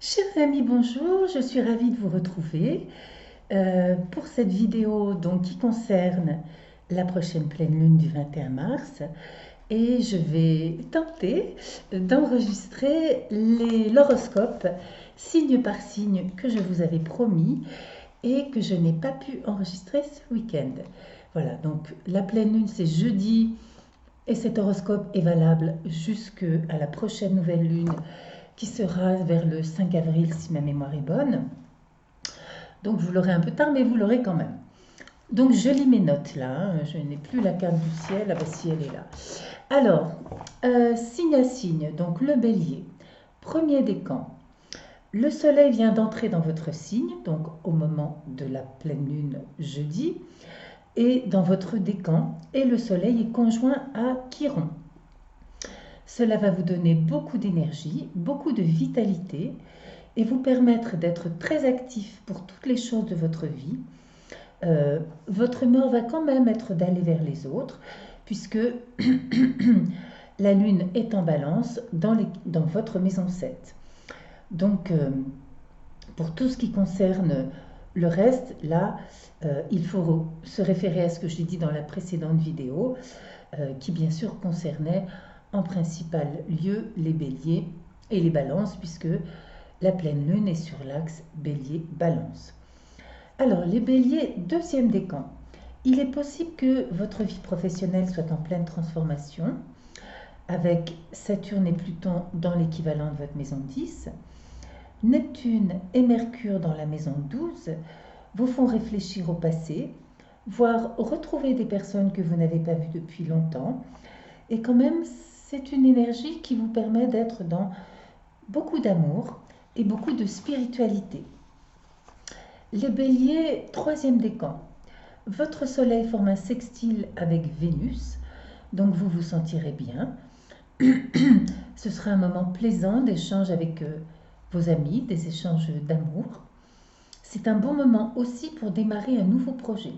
Chers amis, bonjour, je suis ravie de vous retrouver pour cette vidéo qui concerne la prochaine pleine lune du 21 mars et je vais tenter d'enregistrer l'horoscope signe par signe que je vous avais promis et que je n'ai pas pu enregistrer ce week-end. Voilà, donc la pleine lune c'est jeudi et cet horoscope est valable jusqu'à la prochaine nouvelle lune qui sera vers le 5 avril si ma mémoire est bonne. Donc vous l'aurez un peu tard, mais vous l'aurez quand même. Donc je lis mes notes là, je n'ai plus la carte du ciel, ah bah si elle est là. Alors, signe à signe, donc le bélier, premier décan. Le soleil vient d'entrer dans votre signe, donc au moment de la pleine lune jeudi, et dans votre décan, et le soleil est conjoint à Chiron. Cela va vous donner beaucoup d'énergie, beaucoup de vitalité, et vous permettre d'être très actif pour toutes les choses de votre vie. Votre humeur va quand même être d'aller vers les autres, puisque la lune est en balance dans votre maison 7. Donc, pour tout ce qui concerne le reste, là, il faut se référer à ce que j'ai dit dans la précédente vidéo, qui bien sûr concernait en principal lieu les béliers et les balances, puisque la pleine lune est sur l'axe bélier-balance. Alors, les béliers, deuxième décan. Il est possible que votre vie professionnelle soit en pleine transformation, avec Saturne et Pluton dans l'équivalent de votre maison 10. Neptune et Mercure dans la maison 12 vous font réfléchir au passé, voire retrouver des personnes que vous n'avez pas vues depuis longtemps. Et quand même, c'est une énergie qui vous permet d'être dans beaucoup d'amour et beaucoup de spiritualité. Les béliers, troisième décan. Votre soleil forme un sextile avec Vénus, donc vous vous sentirez bien. Ce sera un moment plaisant d'échange avec vos amis, des échanges d'amour. C'est un bon moment aussi pour démarrer un nouveau projet.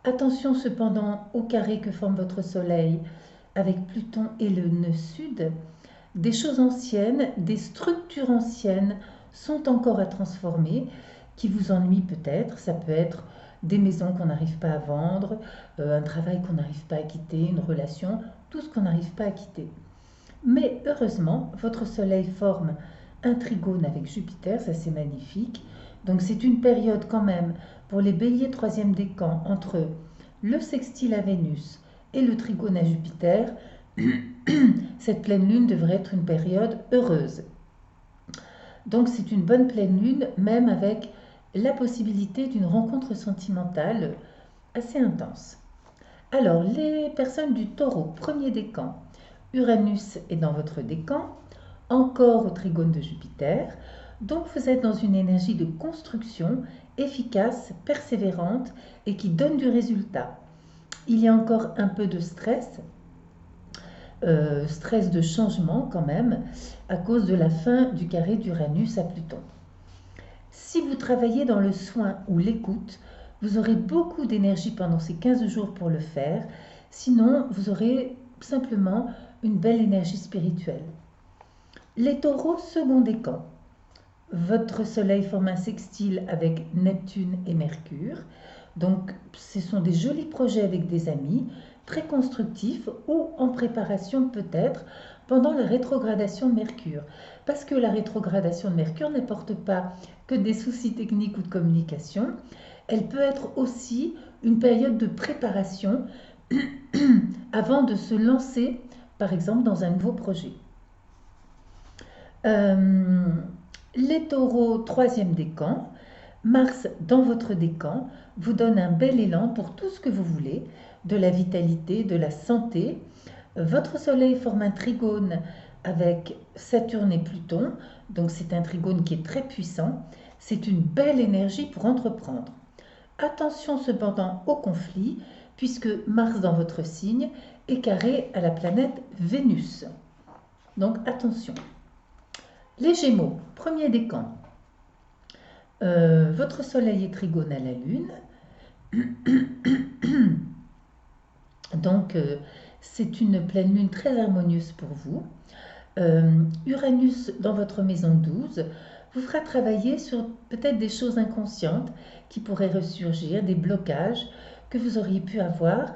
Attention cependant au carré que forme votre soleil avec Pluton et le nœud sud. Des choses anciennes, des structures anciennes sont encore à transformer, qui vous ennuient peut-être. Ça peut être des maisons qu'on n'arrive pas à vendre, un travail qu'on n'arrive pas à quitter, une relation, tout ce qu'on n'arrive pas à quitter. Mais heureusement, votre soleil forme un trigone avec Jupiter, ça c'est magnifique. Donc c'est une période quand même pour les béliers troisième décan entre le sextile à Vénus et le trigone à Jupiter. Cette pleine lune devrait être une période heureuse. Donc c'est une bonne pleine lune, même avec la possibilité d'une rencontre sentimentale assez intense. Alors, les personnes du taureau, premier décan, Uranus est dans votre décan, encore au trigone de Jupiter. Donc vous êtes dans une énergie de construction efficace, persévérante et qui donne du résultat. Il y a encore un peu de stress, stress de changement quand même, à cause de la fin du carré d'Uranus à Pluton. Si vous travaillez dans le soin ou l'écoute, vous aurez beaucoup d'énergie pendant ces 15 jours pour le faire. Sinon, vous aurez simplement une belle énergie spirituelle. Les taureaux, second décan. Votre soleil forme un sextile avec Neptune et Mercure. Donc, ce sont des jolis projets avec des amis, très constructifs ou en préparation peut-être pendant la rétrogradation de Mercure. Parce que la rétrogradation de Mercure n'apporte pas que des soucis techniques ou de communication, elle peut être aussi une période de préparation avant de se lancer, par exemple, dans un nouveau projet. Les taureaux, troisième décan, Mars dans votre décan vous donne un bel élan pour tout ce que vous voulez, de la vitalité, de la santé. Votre soleil forme un trigone avec Saturne et Pluton, donc c'est un trigone qui est très puissant. C'est une belle énergie pour entreprendre. Attention cependant au conflit, puisque Mars dans votre signe est carré à la planète Vénus. Donc attention. Les Gémeaux, premier décan. Votre soleil est trigone à la Lune. Donc c'est une pleine lune très harmonieuse pour vous. Uranus dans votre maison 12 vous fera travailler sur peut-être des choses inconscientes qui pourraient ressurgir, des blocages que vous auriez pu avoir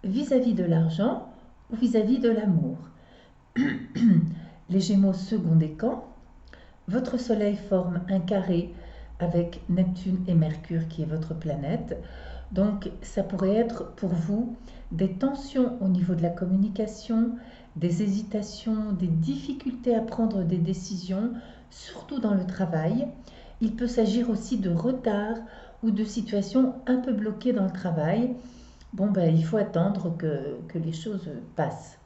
vis-à-vis de l'argent ou vis-à-vis de l'amour. Les Gémeaux second décan, votre Soleil forme un carré avec Neptune et Mercure qui est votre planète. Donc ça pourrait être pour vous des tensions au niveau de la communication, des hésitations, des difficultés à prendre des décisions, surtout dans le travail. Il peut s'agir aussi de retard ou de situations un peu bloquées dans le travail. Bon, il faut attendre que les choses passent.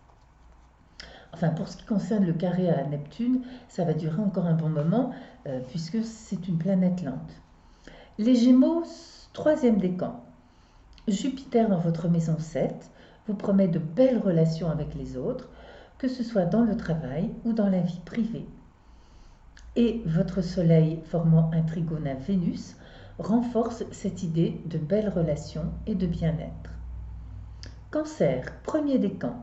Enfin, pour ce qui concerne le carré à Neptune, ça va durer encore un bon moment, puisque c'est une planète lente. Les Gémeaux, troisième décan. Jupiter dans votre maison 7 vous promet de belles relations avec les autres, que ce soit dans le travail ou dans la vie privée. Et votre Soleil formant un trigone à Vénus renforce cette idée de belles relations et de bien-être. Cancer, premier décan.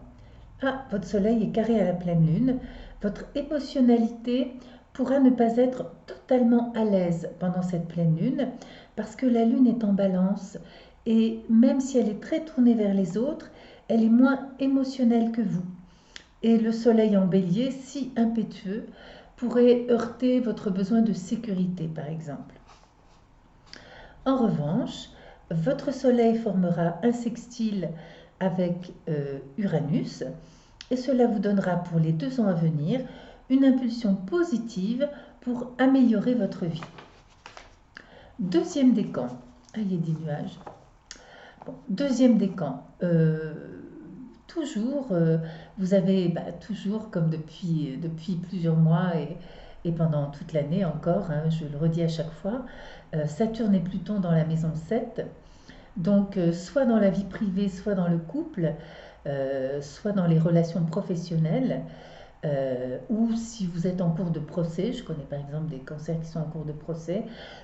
Votre Soleil est carré à la pleine lune. Votre émotionnalité pourra ne pas être totalement à l'aise pendant cette pleine lune parce que la lune est en balance et même si elle est très tournée vers les autres, elle est moins émotionnelle que vous. Et le Soleil en bélier, si impétueux, pourrait heurter votre besoin de sécurité par exemple. En revanche, votre Soleil formera un sextile avec Uranus et cela vous donnera pour les 2 ans à venir une impulsion positive pour améliorer votre vie. Deuxième décan, il y a des nuages. Deuxième décan, toujours, vous avez toujours comme depuis plusieurs mois et pendant toute l'année encore, je le redis à chaque fois, Saturne et Pluton dans la maison 7, donc soit dans la vie privée, soit dans le couple, soit dans les relations professionnelles, ou si vous êtes en cours de procès, je connais par exemple des cancers qui sont en cours de procès,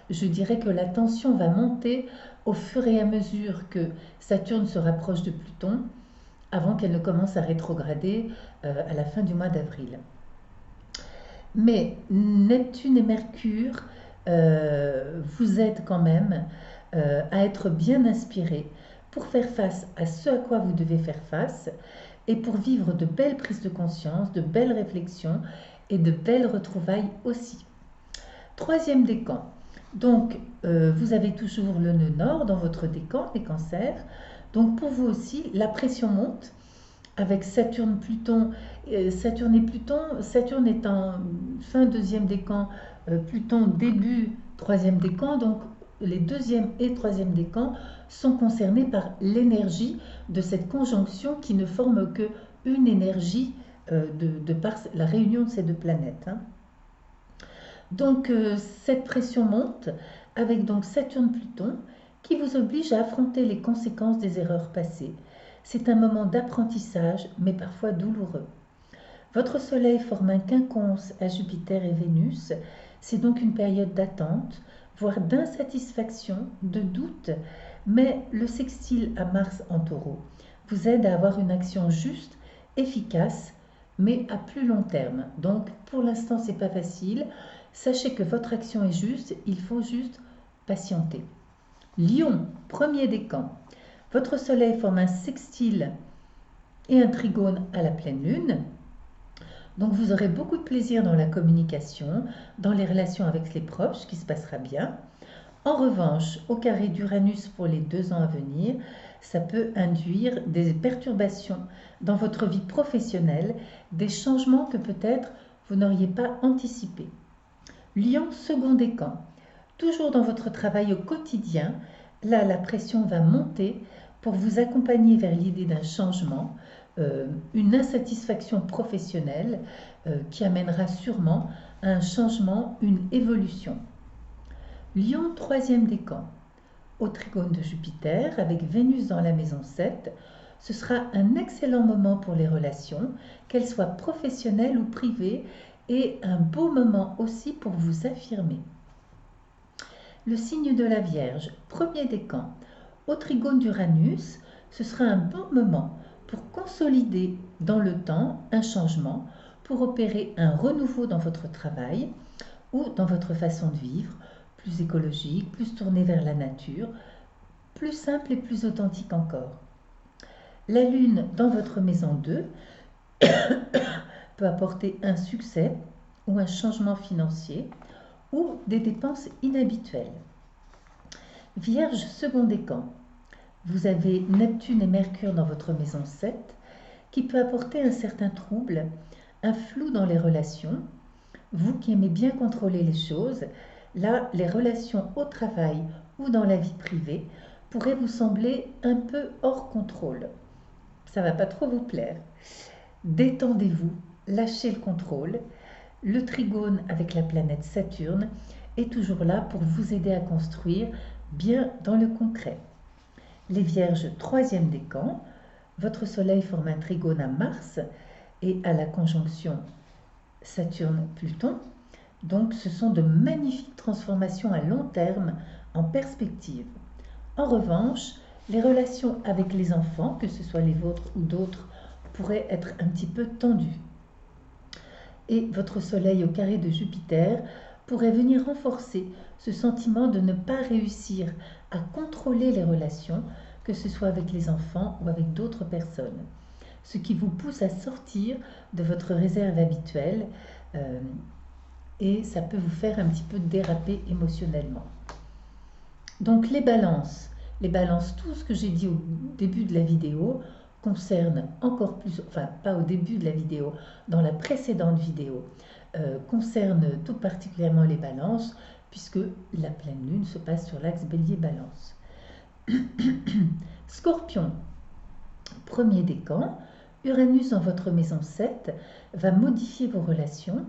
je dirais que la tension va monter au fur et à mesure que Saturne se rapproche de Pluton, avant qu'elle ne commence à rétrograder à la fin du mois d'avril. Mais Neptune et Mercure vous aident quand même à être bien inspirés pour faire face à ce à quoi vous devez faire face et pour vivre de belles prises de conscience, de belles réflexions et de belles retrouvailles aussi. Troisième décan. Donc, vous avez toujours le nœud nord dans votre décan, les cancers. Donc, pour vous aussi, la pression monte avec Saturne, Pluton. Saturne et Pluton, Saturne est en fin deuxième décan, Pluton début troisième décan. Donc, les deuxième et troisième décans sont concernés par l'énergie de cette conjonction qui ne forme que une énergie de par la réunion de ces 2 planètes. Donc cette pression monte avec donc Saturne-Pluton qui vous oblige à affronter les conséquences des erreurs passées. C'est un moment d'apprentissage mais parfois douloureux. Votre Soleil forme un quinconce à Jupiter et Vénus. C'est donc une période d'attente, voire d'insatisfaction, de doute, mais le sextile à Mars en Taureau vous aide à avoir une action juste, efficace, mais à plus long terme. Donc pour l'instant c'est pas facile. Sachez que votre action est juste, il faut juste patienter. Lion, premier décan. Votre Soleil forme un sextile et un trigone à la pleine lune. Donc vous aurez beaucoup de plaisir dans la communication, dans les relations avec les proches, ce qui se passera bien. En revanche, au carré d'Uranus pour les 2 ans à venir, ça peut induire des perturbations dans votre vie professionnelle, des changements que peut-être vous n'auriez pas anticipés. Lion, second décan. Toujours dans votre travail au quotidien, là la pression va monter pour vous accompagner vers l'idée d'un changement, une insatisfaction professionnelle qui amènera sûrement à un changement, une évolution. Lion, troisième décan. Au trigone de Jupiter, avec Vénus dans la maison 7, ce sera un excellent moment pour les relations, qu'elles soient professionnelles ou privées, et un beau moment aussi pour vous affirmer. Le signe de la Vierge, premier décan. Au trigone d'Uranus, ce sera un bon moment pour consolider dans le temps un changement, pour opérer un renouveau dans votre travail ou dans votre façon de vivre, plus écologique, plus tournée vers la nature, plus simple et plus authentique encore. La Lune dans votre maison 2 peut apporter un succès ou un changement financier ou des dépenses inhabituelles. Vierge, second décan. Vous avez Neptune et Mercure dans votre maison 7 qui peut apporter un certain trouble, un flou dans les relations. Vous qui aimez bien contrôler les choses, là, les relations au travail ou dans la vie privée pourraient vous sembler un peu hors contrôle. Ça ne va pas trop vous plaire. Détendez-vous, lâchez le contrôle. Le trigone avec la planète Saturne est toujours là pour vous aider à construire bien dans le concret. Les Vierges, troisième décan, votre Soleil forme un trigone à Mars et à la conjonction Saturne-Pluton. Donc ce sont de magnifiques transformations à long terme en perspective. En revanche, les relations avec les enfants, que ce soit les vôtres ou d'autres, pourraient être un petit peu tendues. Et votre Soleil au carré de Jupiter pourrait venir renforcer ce sentiment de ne pas réussir à contrôler les relations, que ce soit avec les enfants ou avec d'autres personnes. Ce qui vous pousse à sortir de votre réserve habituelle et ça peut vous faire un petit peu déraper émotionnellement. Donc les balances, tout ce que j'ai dit au début de la vidéo concerne encore plus, enfin pas au début de la vidéo, dans la précédente vidéo, concerne tout particulièrement les balances, puisque la pleine lune se passe sur l'axe bélier-balance. Scorpion, premier décan, Uranus dans votre maison 7 va modifier vos relations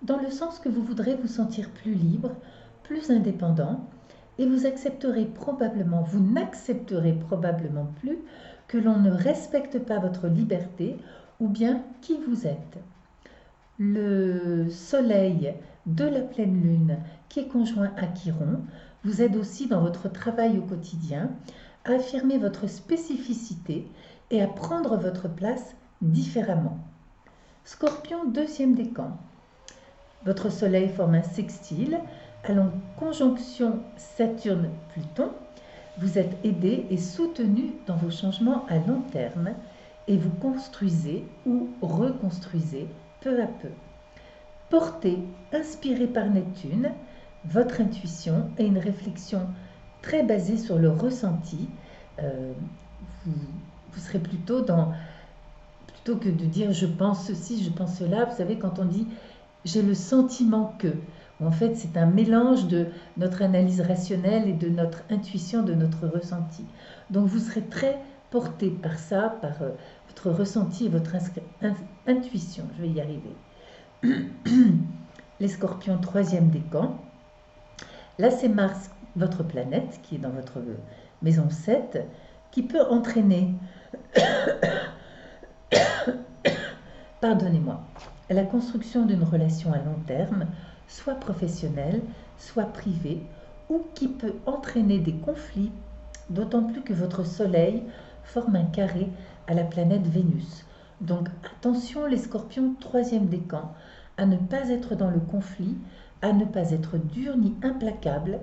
dans le sens que vous voudrez vous sentir plus libre, plus indépendant, et vous n'accepterez probablement plus que l'on ne respecte pas votre liberté ou bien qui vous êtes. Le soleil de la pleine lune qui est conjoint à Chiron vous aide aussi dans votre travail au quotidien à affirmer votre spécificité et à prendre votre place différemment. Scorpion, deuxième décan. Votre soleil forme un sextile à la conjonction Saturne-Pluton. Vous êtes aidé et soutenu dans vos changements à long terme et vous construisez ou reconstruisez peu à peu. Porté, inspiré par Neptune, votre intuition et une réflexion très basée sur le ressenti, vous serez plutôt plutôt que de dire je pense ceci, je pense cela, vous savez quand on dit j'ai le sentiment que, en fait c'est un mélange de notre analyse rationnelle et de notre intuition, de notre ressenti. Donc vous serez très porté par ça, par votre ressenti et votre intuition. Je vais y arriver. Les Scorpions, troisième décan. Là c'est Mars, votre planète, qui est dans votre maison 7, qui peut entraîner, pardonnez-moi, la construction d'une relation à long terme, soit professionnelle, soit privée, ou qui peut entraîner des conflits, d'autant plus que votre Soleil forme un carré à la planète Vénus. Donc attention les Scorpions, troisième décan, à ne pas être dans le conflit, à ne pas être dur ni implacable.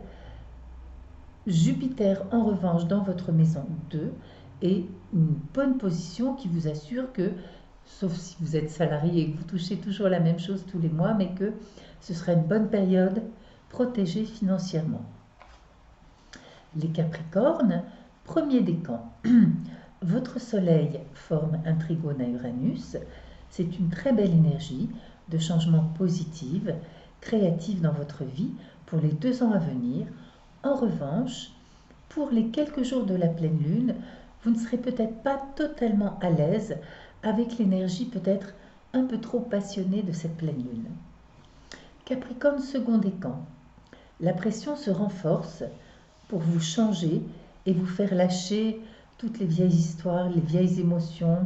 Jupiter, en revanche, dans votre maison 2, est une bonne position qui vous assure que, sauf si vous êtes salarié et que vous touchez toujours la même chose tous les mois, mais que ce sera une bonne période protégée financièrement. Les Capricornes, premier décan. Votre Soleil forme un trigone à Uranus. C'est une très belle énergie de changement positif, créative dans votre vie pour les 2 ans à venir. En revanche, pour les quelques jours de la pleine lune, vous ne serez peut-être pas totalement à l'aise avec l'énergie peut-être un peu trop passionnée de cette pleine lune. Capricorne, second décan. La pression se renforce pour vous changer et vous faire lâcher toutes les vieilles histoires, les vieilles émotions,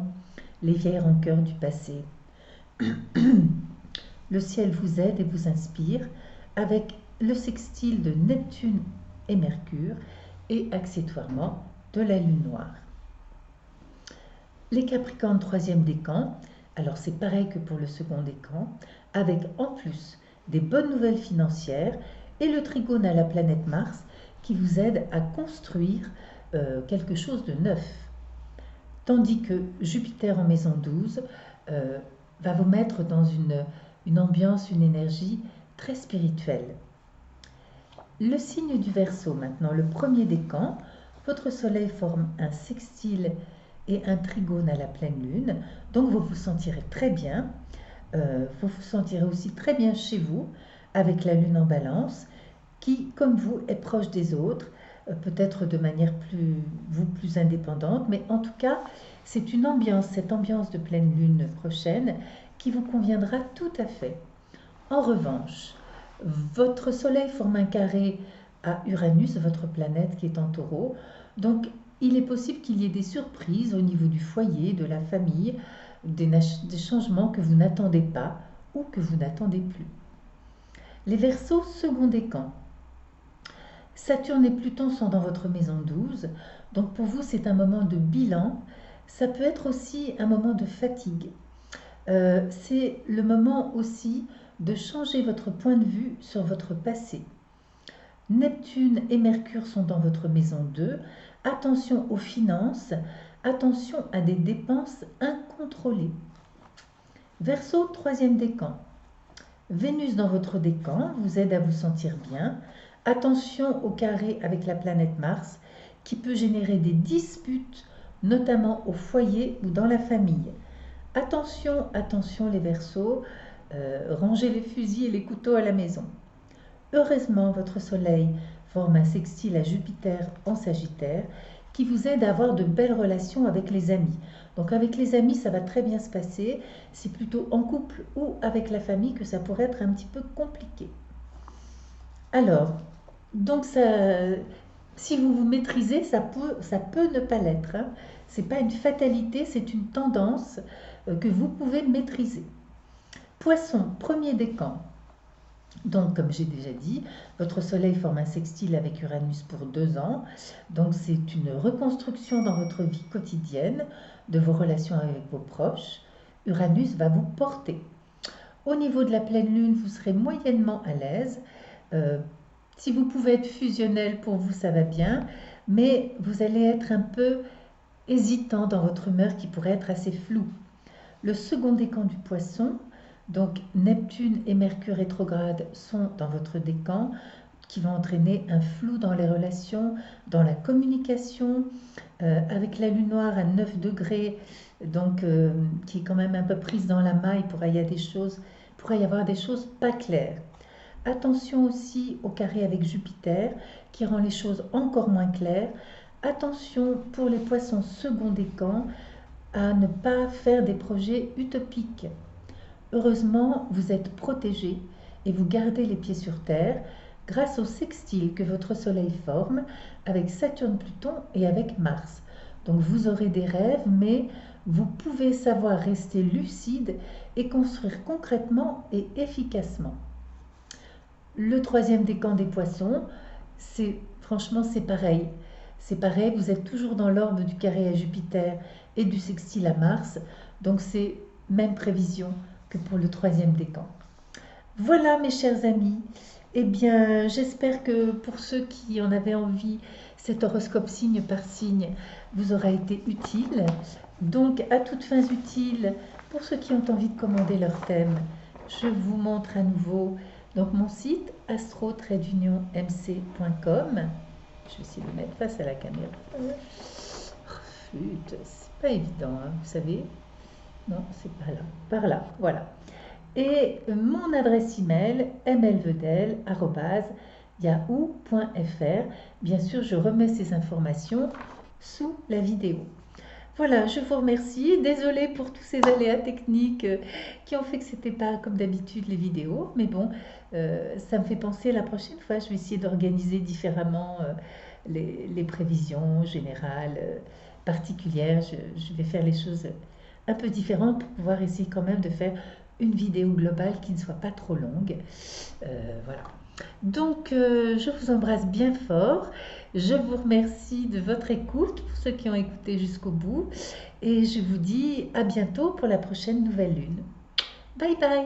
les vieilles rancœurs du passé. Le ciel vous aide et vous inspire avec le sextile de Neptune et Mercure et accessoirement de la lune noire. Les Capricornes, troisième décan, Alors c'est pareil que pour le second décan, avec en plus des bonnes nouvelles financières et le trigone à la planète Mars qui vous aide à construire quelque chose de neuf. Tandis que Jupiter en maison 12 va vous mettre dans une ambiance, une énergie très spirituelle. Le signe du Verseau maintenant, le premier décan, votre soleil forme un sextile et un trigone à la pleine lune, donc vous vous sentirez très bien, vous vous sentirez aussi très bien chez vous avec la lune en balance qui, comme vous, est proche des autres, peut-être de manière plus indépendante, mais en tout cas, c'est une ambiance, cette ambiance de pleine lune prochaine qui vous conviendra tout à fait. En revanche, votre soleil forme un carré à Uranus, votre planète qui est en taureau, donc il est possible qu'il y ait des surprises au niveau du foyer, de la famille, des changements que vous n'attendez pas ou que vous n'attendez plus. Les Verseaux, second décan. Saturne et Pluton sont dans votre maison 12, donc pour vous c'est un moment de bilan, ça peut être aussi un moment de fatigue. C'est le moment aussi de changer votre point de vue sur votre passé. Neptune et Mercure sont dans votre maison 2, attention aux finances, attention à des dépenses incontrôlées. Verseau, troisième décan. Vénus dans votre décan vous aide à vous sentir bien. Attention au carré avec la planète Mars qui peut générer des disputes, notamment au foyer ou dans la famille. Attention, attention les Verseaux, rangez les fusils et les couteaux à la maison. Heureusement, votre soleil forme un sextile à Jupiter en Sagittaire qui vous aide à avoir de belles relations avec les amis. Donc avec les amis, ça va très bien se passer. C'est plutôt en couple ou avec la famille que ça pourrait être un petit peu compliqué. Alors, donc si vous vous maîtrisez, ça peut ne pas l'être. Hein. Ce n'est pas une fatalité, c'est une tendance que vous pouvez maîtriser. Poisson, premier décan. Donc, comme j'ai déjà dit, votre soleil forme un sextile avec Uranus pour 2 ans. Donc, c'est une reconstruction dans votre vie quotidienne de vos relations avec vos proches. Uranus va vous porter. Au niveau de la pleine lune, vous serez moyennement à l'aise. Si vous pouvez être fusionnel, pour vous, ça va bien. Mais vous allez être un peu hésitant dans votre humeur qui pourrait être assez floue. Le second décan du Poisson, donc Neptune et Mercure rétrograde sont dans votre décan qui va entraîner un flou dans les relations, dans la communication, avec la lune noire à 9 degrés, donc qui est quand même un peu prise dans la maille, il pourrait y avoir des choses pas claires. Attention aussi au carré avec Jupiter qui rend les choses encore moins claires. Attention pour les Poissons second décan à ne pas faire des projets utopiques. Heureusement, vous êtes protégés et vous gardez les pieds sur terre grâce au sextile que votre soleil forme avec Saturne-Pluton et avec Mars. Donc vous aurez des rêves, mais vous pouvez savoir rester lucide et construire concrètement et efficacement. Le troisième décan des Poissons, franchement c'est pareil. C'est pareil, vous êtes toujours dans l'ordre du carré à Jupiter et du sextile à Mars. Donc c'est même prévision que pour le troisième décan. Voilà mes chers amis, eh bien j'espère que pour ceux qui en avaient envie, cet horoscope signe par signe vous aura été utile. Donc à toutes fins utiles, pour ceux qui ont envie de commander leur thème, je vous montre à nouveau donc mon site astro-mc.com. Je vais essayer de le mettre face à la caméra. C'est pas évident, hein, vous savez. Non, c'est pas là. Par là, voilà. Et mon adresse email, mlvedel@yahoo.fr. Bien sûr, je remets ces informations sous la vidéo. Voilà, je vous remercie. Désolée pour tous ces aléas techniques qui ont fait que c'était pas comme d'habitude les vidéos. Mais bon, ça me fait penser la prochaine fois, je vais essayer d'organiser différemment les prévisions générales, particulières. Je vais faire les choses un peu différentes pour pouvoir essayer quand même de faire une vidéo globale qui ne soit pas trop longue. Voilà. Donc, je vous embrasse bien fort. Je vous remercie de votre écoute pour ceux qui ont écouté jusqu'au bout. Et je vous dis à bientôt pour la prochaine nouvelle lune. Bye bye!